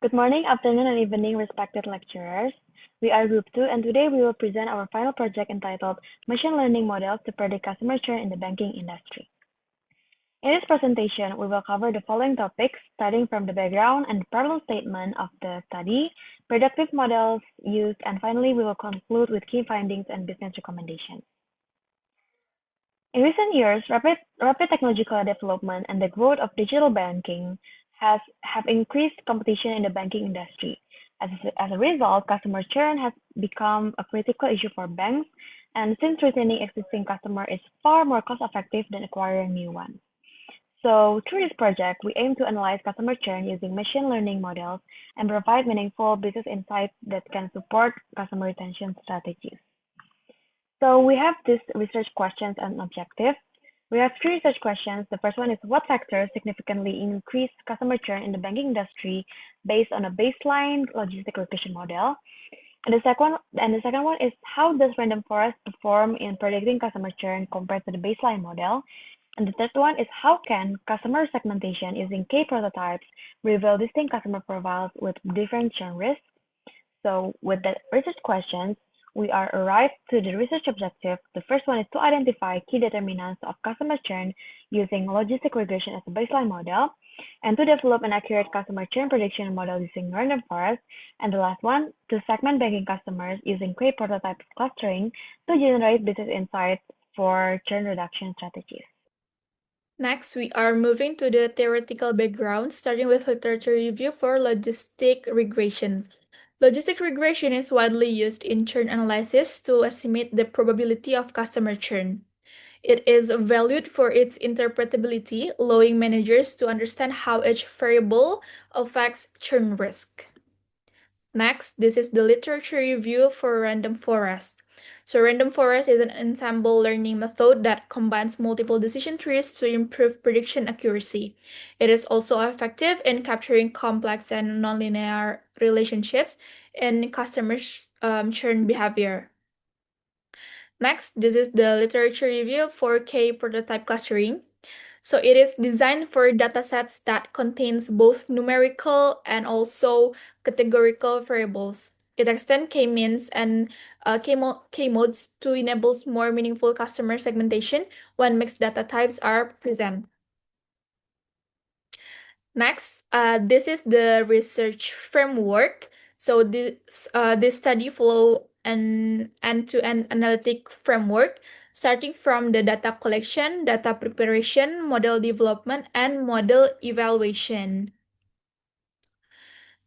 Good morning, afternoon, and evening, respected lecturers. We are Group 2, and today we will present our final project entitled Machine Learning Models to Predict Customer Churn in the Banking Industry. In this presentation, we will cover the following topics, starting from the background and problem statement of the study, predictive models used, and finally, we will conclude with key findings and business recommendations. In recent years, rapid technological development and the growth of digital banking have increased competition in the banking industry. As a result, customer churn has become a critical issue for banks, and since retaining existing customers is far more cost-effective than acquiring new ones. So, through this project, we aim to analyze customer churn using machine learning models and provide meaningful business insights that can support customer retention strategies. So we have these research questions and objectives. We have three research questions. The first one is what factors significantly increase customer churn in the banking industry based on a baseline logistic regression model. And the second one is how does random forest perform in predicting customer churn compared to the baseline model? And the third one is how can customer segmentation using K prototypes reveal distinct customer profiles with different churn risks? So with the research questions, we are arrived to the research objective. The first one is to identify key determinants of customer churn using logistic regression as a baseline model, and to develop an accurate customer churn prediction model using random forest. And the last one, to segment banking customers using Quay prototype clustering to generate business insights for churn reduction strategies. Next, we are moving to the theoretical background, starting with literature review for logistic regression. Logistic regression is widely used in churn analysis to estimate the probability of customer churn. It is valued for its interpretability, allowing managers to understand how each variable affects churn risk. Next, this is the literature review for random forest. So random forest is an ensemble learning method that combines multiple decision trees to improve prediction accuracy. It is also effective in capturing complex and nonlinear relationships in customers' churn behavior. Next, this is the literature review for K prototype clustering. So it is designed for datasets that contains both numerical and also categorical variables. It extends k-means and k-modes to enable more meaningful customer segmentation when mixed data types are present. Next, this is the research framework. So this study follow an end-to-end analytic framework starting from the data collection, data preparation, model development, and model evaluation.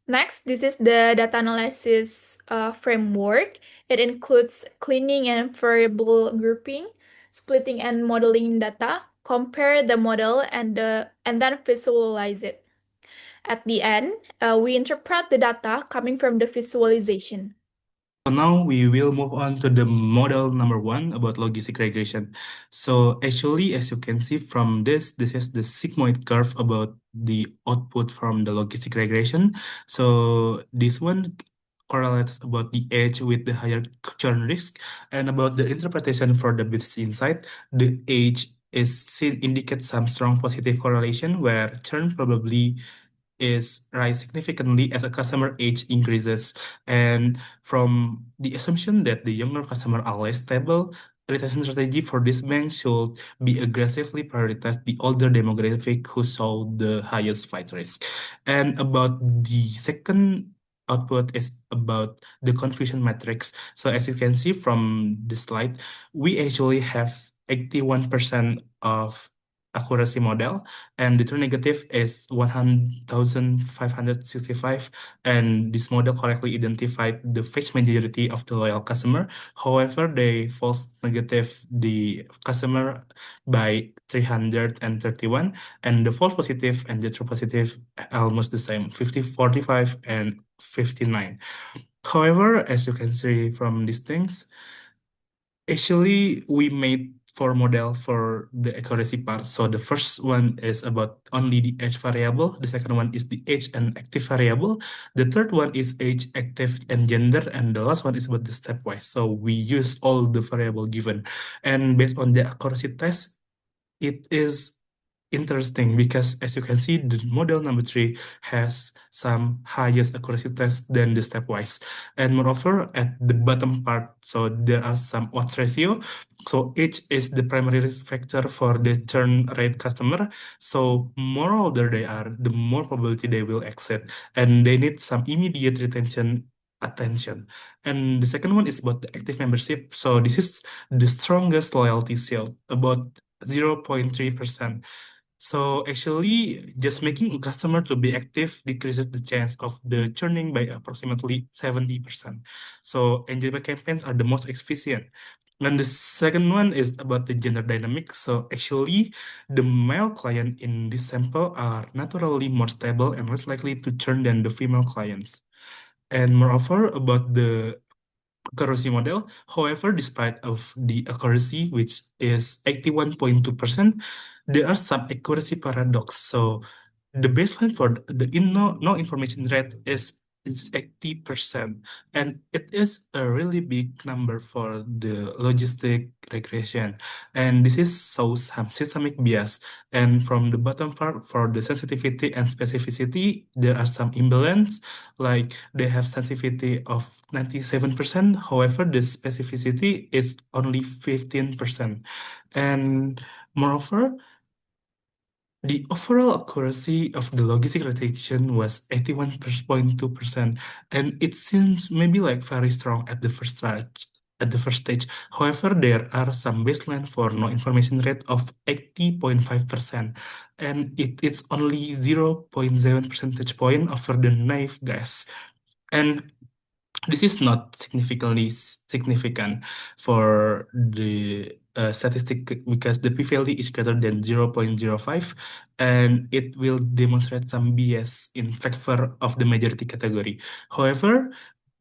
Next, this is the data analysis framework. It includes cleaning and variable grouping, splitting and modeling data, compare the model, and then visualize it. At the end, we interpret the data coming from the visualization. So now we will move on to the model number 1 about logistic regression. So actually, as you can see from this is the sigmoid curve about the output from the logistic regression. So this one correlates about the age with the higher churn risk, and about the interpretation for the business insight, the age is seen indicates some strong positive correlation where churn probably is rise significantly as a customer age increases. And from the assumption that the younger customer are less stable, retention strategy for this bank should be aggressively prioritize the older demographic who saw the highest flight risk. And about the second output is about the confusion matrix. So as you can see from the slide, we actually have 81% of accuracy model, and the true negative is 1,565, and this model correctly identified the vast majority of the loyal customer. However, they false negative the customer by 331, and the false positive and the true positive are almost the same, 50, 45, and 59. However, as you can see from these things, actually we made four model for the accuracy part. So the first one is about only the age variable. The second one is the age and active variable. The third one is age, active, and gender. And the last one is about the stepwise. So we use all the variable given. And based on the accuracy test, it is interesting because as you can see, the model number 3 has some highest accuracy test than the stepwise. And moreover, at the bottom part, so there are some odds ratio. So age is the primary risk factor for the churn rate customer. So more older they are, the more probability they will exit. And they need some immediate retention attention. And the second one is about the active membership. So this is the strongest loyalty shield, about 0.3%. So actually, just making a customer to be active decreases the chance of the churning by approximately 70%. So engagement campaigns are the most efficient. And the second one is about the gender dynamics. So actually, the male client in this sample are naturally more stable and less likely to churn than the female clients. And moreover, about the accuracy model. However, despite of the accuracy, which is 81.2%, there are some accuracy paradox. So the baseline for the no information rate is 80%, and it is a really big number for the logistic regression. And this is shows some systemic bias. And from the bottom part, for the sensitivity and specificity, there are some imbalance, like they have sensitivity of 97%, however, the specificity is only 15%. And moreover, the overall accuracy of the logistic detection was 81.2%, and it seems maybe like very strong at the first stage. At the first stage. However, there are some baseline for no information rate of 80.5%, and it's only 0.7 percentage point over the naive guess. And this is not significantly significant for the statistic because the p-value is greater than 0.05, and it will demonstrate some bias in favor of the majority category. However,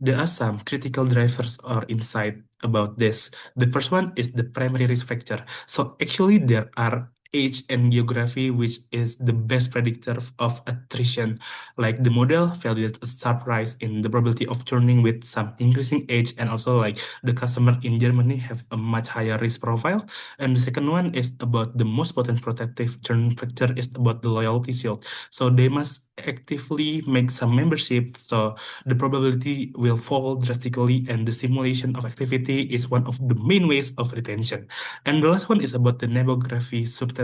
there are some critical drivers or insight about this. The first one is the primary risk factor. So actually there are age and geography, which is the best predictor of attrition. Like the model valued a sharp rise in the probability of churning with some increasing age, and also like the customer in Germany have a much higher risk profile. And the second one is about the most potent protective churn factor is about the loyalty shield. So they must actively make some membership, so the probability will fall drastically, and the simulation of activity is one of the main ways of retention. And the last one is about the demography subtly,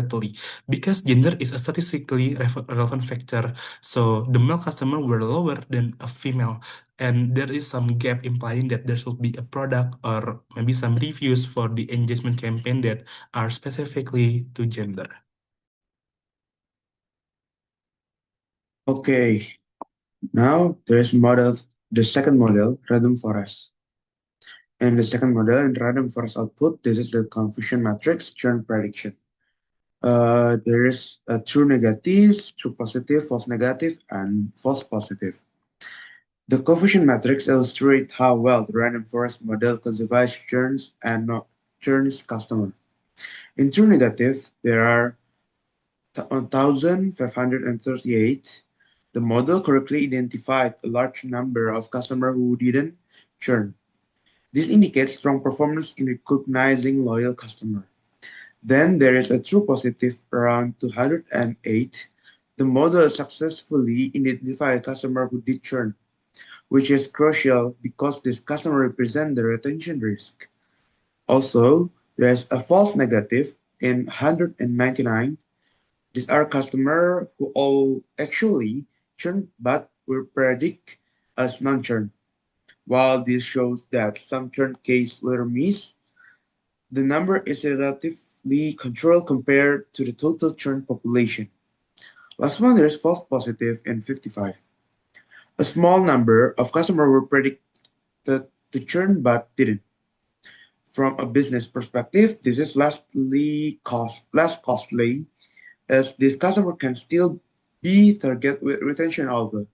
because gender is a statistically relevant factor. So the male customer were lower than a female, and there is some gap implying that there should be a product or maybe some reviews for the engagement campaign that are specifically to gender. Okay, now there's the second model, random forest. In the second model, in random forest output, this is the confusion matrix churn prediction. There is a true negative, true positive, false negative, and false positive. The confusion matrix illustrates how well the random forest model classifies churns and not churns customer. In true negative, there are 1,538. The model correctly identified a large number of customers who didn't churn. This indicates strong performance in recognizing loyal customers. Then there is a true positive around 208. The model successfully identified a customer who did churn, which is crucial because this customer represents the retention risk. Also, there is a false negative in 199. These are customers who all actually churn but were predict as non-churn. While this shows that some churn cases were missed, the number is relatively controlled compared to the total churn population. Last one, there is false positive in 55. A small number of customers were predicted to churn but didn't. From a business perspective, this is less costly as this customer can still be target with retention alpha.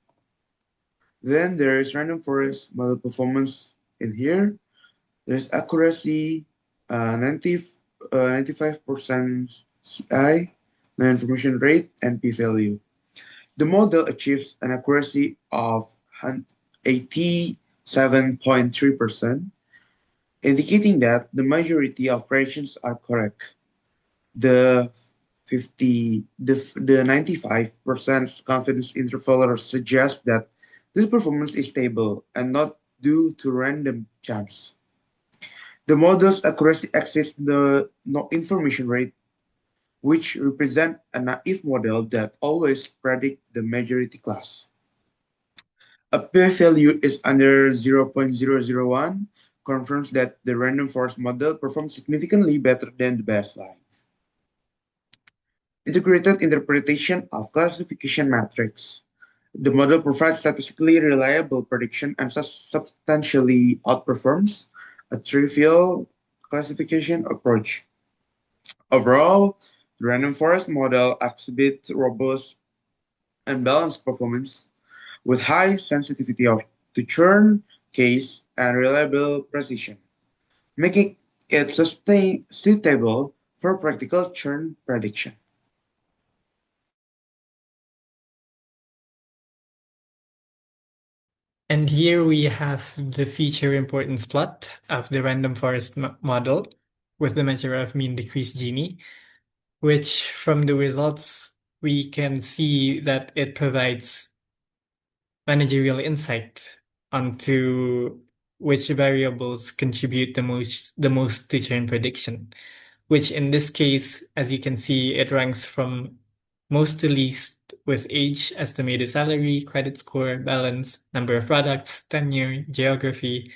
Then there is random forest model performance in here. There's accuracy, 90, 95% CI, no information rate, and p-value. The model achieves an accuracy of 87.3%, indicating that the majority of predictions are correct. The The 95% confidence interval suggests that this performance is stable and not due to random chance. The model's accuracy exceeds the information rate, which represent a naive model that always predict the majority class. A p-value is under 0.001 confirms that the random forest model performs significantly better than the baseline. Integrated interpretation of classification matrix. The model provides statistically reliable prediction and substantially outperforms a trivial classification approach. Overall, the random forest model exhibits robust and balanced performance with high sensitivity to churn, case, and reliable precision, making it suitable for practical churn prediction. And here we have the feature importance plot of the random forest model with the measure of mean decrease Gini, which from the results we can see that it provides managerial insight onto which variables contribute the most to churn prediction, which in this case, as you can see, it ranks from most to least with age, estimated salary, credit score, balance, number of products, tenure, geography,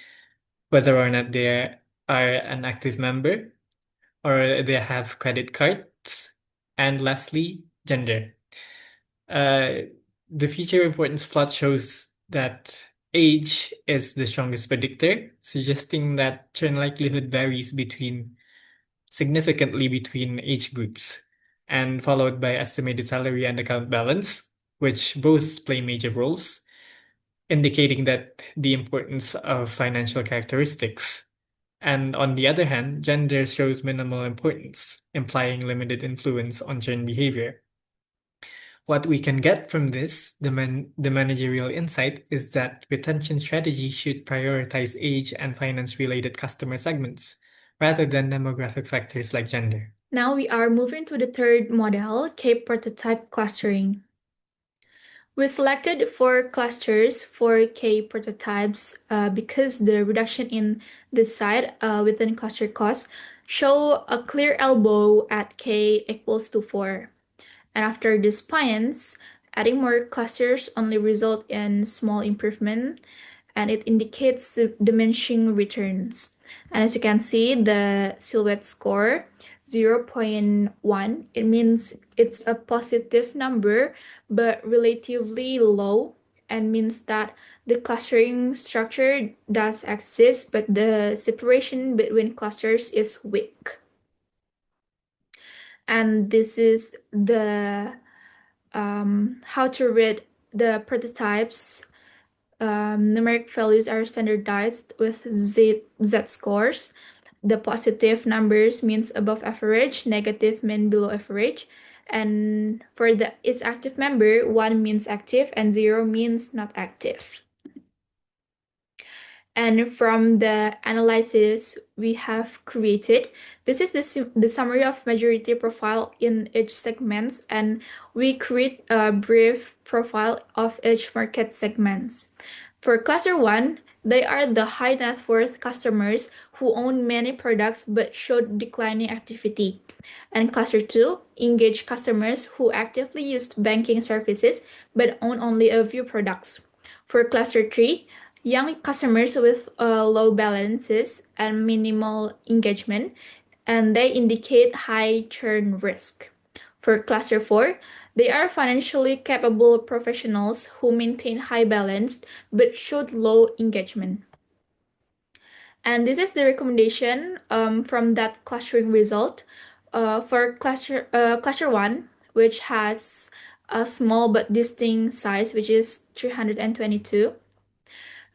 whether or not they are an active member or they have credit cards, and lastly, gender. The feature importance plot shows that age is the strongest predictor, suggesting that churn likelihood varies significantly between age groups, and followed by estimated salary and account balance, which both play major roles, indicating that the importance of financial characteristics. And on the other hand, gender shows minimal importance, implying limited influence on churn behavior. What we can get from this, the managerial insight, is that retention strategy should prioritize age and finance-related customer segments, rather than demographic factors like gender. Now we are moving to the third model, K-prototype clustering. We selected 4 clusters for K prototypes because the reduction in this side within cluster cost show a clear elbow at K equals to 4. And after this points, adding more clusters only result in small improvement, and it indicates the diminishing returns. And as you can see, the silhouette score 0.1, it means it's a positive number but relatively low, and means that the clustering structure does exist but the separation between clusters is weak. And this is the how to read the prototypes. Numeric values are standardized with Z scores. The positive numbers means above average, negative mean below average. And for the is active member, 1 means active and 0 means not active. And from the analysis we have created, this is the summary of majority profile in each segments, and we create a brief profile of each market segments. For cluster 1, they are the high net worth customers who own many products but showed declining activity. And cluster 2, engaged customers who actively used banking services but own only a few products. For cluster 3, young customers with low balances and minimal engagement, and they indicate high churn risk. For cluster 4, they are financially capable professionals who maintain high balance but showed low engagement. And this is the recommendation from that clustering result. For cluster 1, which has a small but distinct size, which is 322.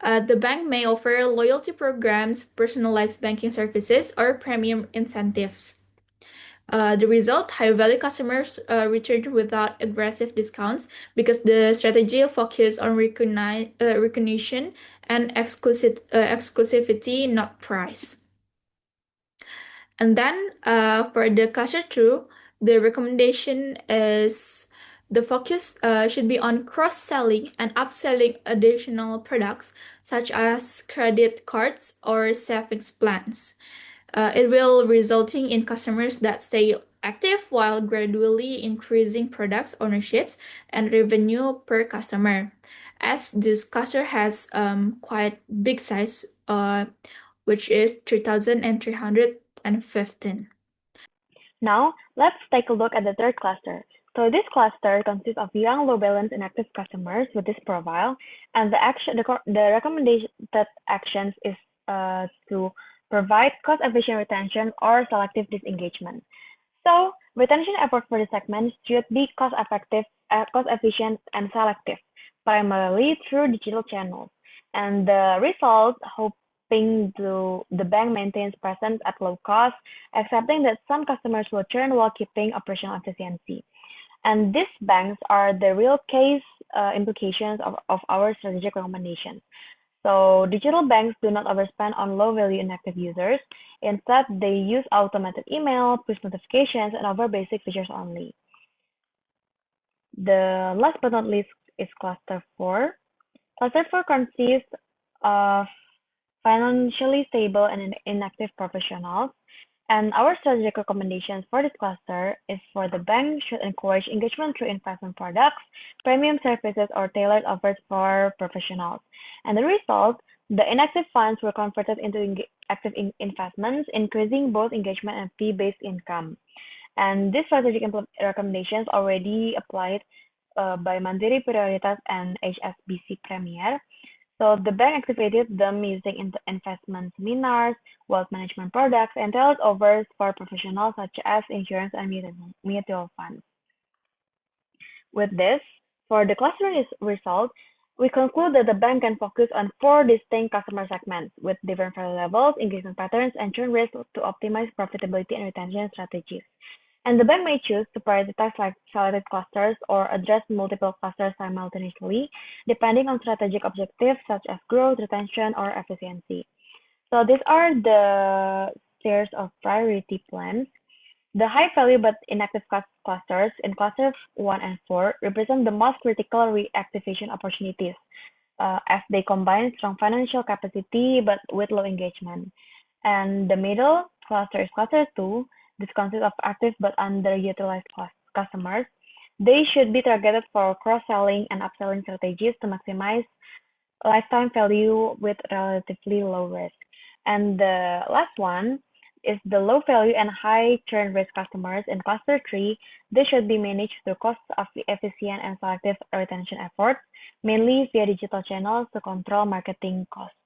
The bank may offer loyalty programs, personalized banking services, or premium incentives. The result, high-value customers return without aggressive discounts because the strategy focuses on recognition and exclusivity, not price. And then for the cluster 2, The recommendation is the focus should be on cross-selling and upselling additional products such as credit cards or savings plans. It will resulting in customers that stay active while gradually increasing products ownerships and revenue per customer. As this cluster has quite big size, which is 3,315. Now, let's take a look at the third cluster. So this cluster consists of young, low-balance, inactive customers with this profile, and the recommended actions is to provide cost-efficient retention or selective disengagement. So retention efforts for the segment should be cost-effective, cost-efficient, and selective, primarily through digital channels. And the result, hoping the bank maintains presence at low cost, accepting that some customers will churn while keeping operational efficiency. And these banks are the real case implications of our strategic recommendations. So digital banks do not overspend on low-value inactive users. Instead, they use automated email, push notifications, and other basic features only. The last but not least is cluster 4. Cluster 4 consists of financially stable and inactive professionals. And our strategic recommendations for this cluster is for the bank should encourage engagement through investment products, premium services, or tailored offers for professionals. And the result, the inactive funds were converted into active investments, increasing both engagement and fee-based income. And these strategic recommendations already applied by Mandiri Prioritas and HSBC Premier. So the bank activated them using investment seminars, wealth management products, and tailored offers for professionals such as insurance and mutual funds. With this, for the clustering result, we conclude that the bank can focus on 4 distinct customer segments with different value levels, engagement patterns, and churn risk to optimize profitability and retention strategies. And the bank may choose to prioritize selected clusters or address multiple clusters simultaneously, depending on strategic objectives such as growth, retention, or efficiency. So these are the tiers of priority plans. The high value but inactive clusters in clusters 1 and 4 represent the most critical reactivation opportunities, as they combine strong financial capacity but with low engagement. And the middle cluster is cluster 2. This consists of active but underutilized customers. They should be targeted for cross-selling and upselling strategies to maximize lifetime value with relatively low risk. And the last one is the low value and high churn risk customers in cluster 3. They should be managed through cost-efficient and selective retention efforts, mainly via digital channels to control marketing costs.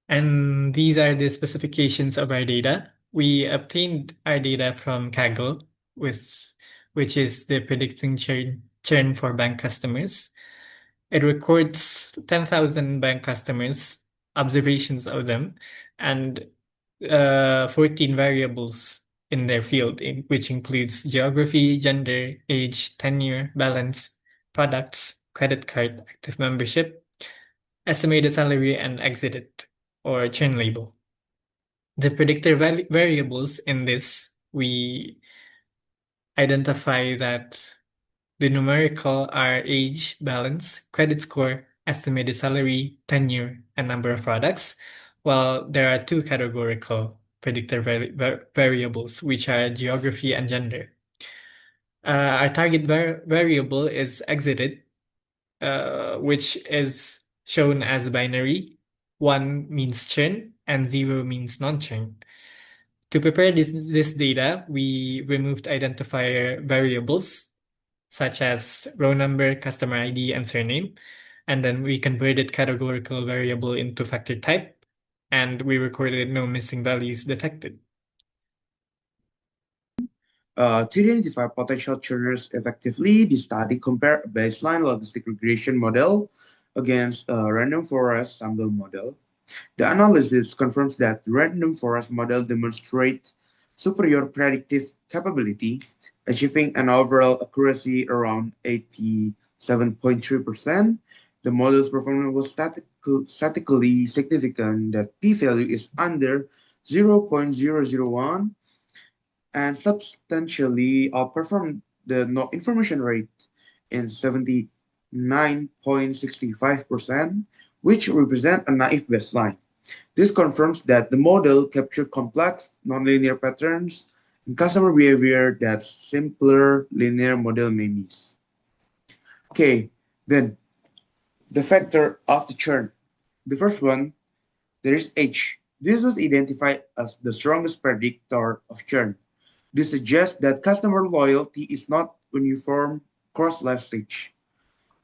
And these are the specifications of our data. We obtained our data from Kaggle, which is the predicting churn for bank customers. It records 10,000 bank customers, observations of them, and 14 variables in their field, which includes geography, gender, age, tenure, balance, products, credit card, active membership, estimated salary, and exited or churn label. The predictor variables in this, we identify that the numerical are age, balance, credit score, estimated salary, tenure, and number of products, while there are 2 categorical predictor variables, which are geography and gender. Our target variable is exited, which is shown as binary. 1 means churn and 0 means non-churn. To prepare this data, we removed identifier variables such as row number, customer ID, and surname. And then we converted categorical variable into factor type, and we recorded no missing values detected. To identify potential churners effectively, the study compared a baseline logistic regression model against a random forest sample model. The analysis confirms that the random forest model demonstrates superior predictive capability, achieving an overall accuracy around 87.3%. The model's performance was statistically significant that p-value is under 0.001 and substantially outperformed the no information rate in 79.65%, which represent a naive baseline. This confirms that the model captured complex nonlinear patterns in customer behavior that simpler linear model may miss. Okay, then the factor of the churn. The first one, there is age. This was identified as the strongest predictor of churn. This suggests that customer loyalty is not uniform across life stage.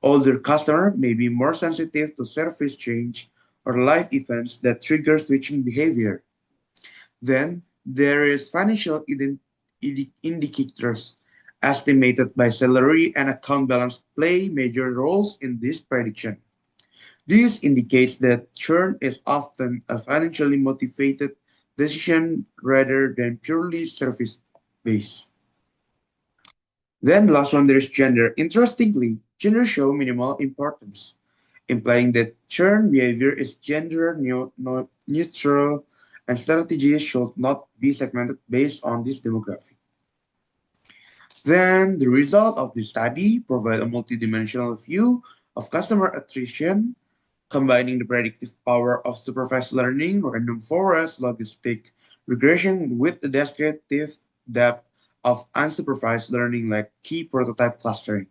Older customers may be more sensitive to service change or life events that trigger switching behavior. Then there is financial indicators estimated by salary and account balance play major roles in this prediction. This indicates that churn is often a financially motivated decision rather than purely service based. Then last one, there's gender. Interestingly, gender show minimal importance, implying that churn behavior is gender neutral and strategies should not be segmented based on this demographic. Then the result of the study provide a multidimensional view of customer attrition, combining the predictive power of supervised learning, random forest, logistic regression with the descriptive depth of unsupervised learning like key prototype clustering.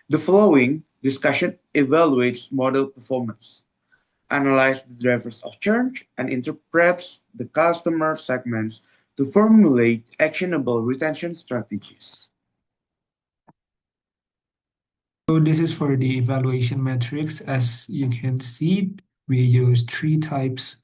The following discussion evaluates model performance, analyzes the drivers of churn, and interprets the customer segments to formulate actionable retention strategies. So this is for the evaluation metrics. As you can see, we use three types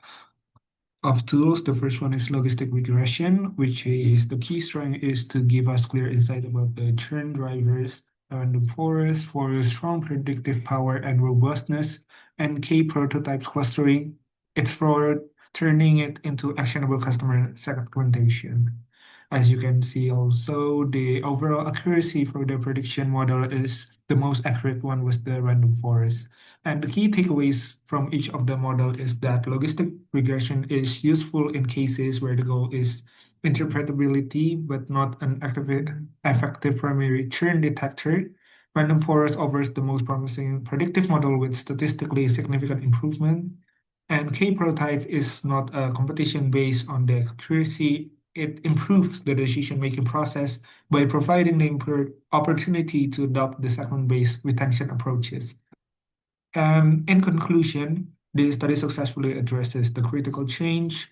of tools. The first one is logistic regression, which is the key strength is to give us clear insight about the churn drivers, random forest for strong predictive power and robustness, and K prototypes clustering. It's for turning it into actionable customer segmentation. As you can see also, the overall accuracy for the prediction model is the most accurate one was the random forest. And the key takeaways from each of the model is that logistic regression is useful in cases where the goal is interpretability, but not an effective primary churn detector. Random forest offers the most promising predictive model with statistically significant improvement. And K prototype is not a competition based on the accuracy. It improves the decision-making process by providing the opportunity to adopt the segment-based retention approaches. In conclusion, the study successfully addresses the critical challenge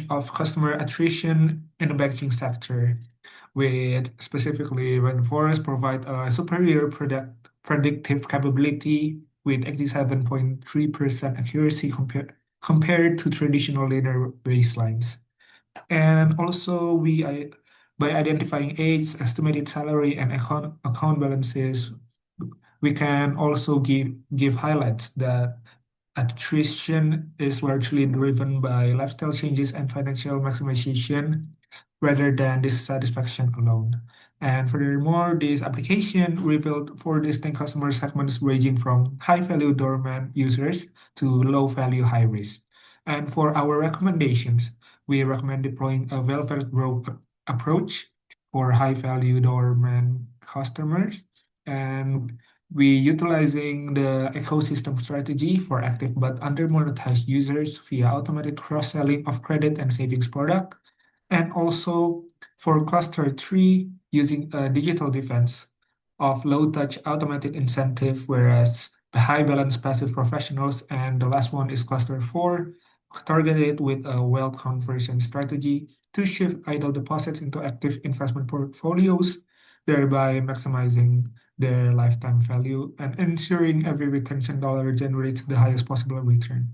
of customer attrition in the banking sector, with specifically when forests provide a superior predictive capability with 87.3% accuracy compared to traditional linear baselines. And also, by identifying age, estimated salary, and account balances, we can also give highlights that attrition is largely driven by lifestyle changes and financial maximization rather than dissatisfaction alone. And furthermore, this application revealed four distinct customer segments ranging from high-value dormant users to low-value high-risk. And for our recommendations, we recommend deploying a well-fed growth approach for high-value dormant customers, and we utilizing the ecosystem strategy for active but under-monetized users via automated cross-selling of credit and savings product, and also for cluster 3 using a digital defense of low-touch automated incentive, whereas the high-balance passive professionals, and the last one is cluster 4, targeted with a wealth conversion strategy to shift idle deposits into active investment portfolios, thereby maximizing their lifetime value and ensuring every retention dollar generates the highest possible return.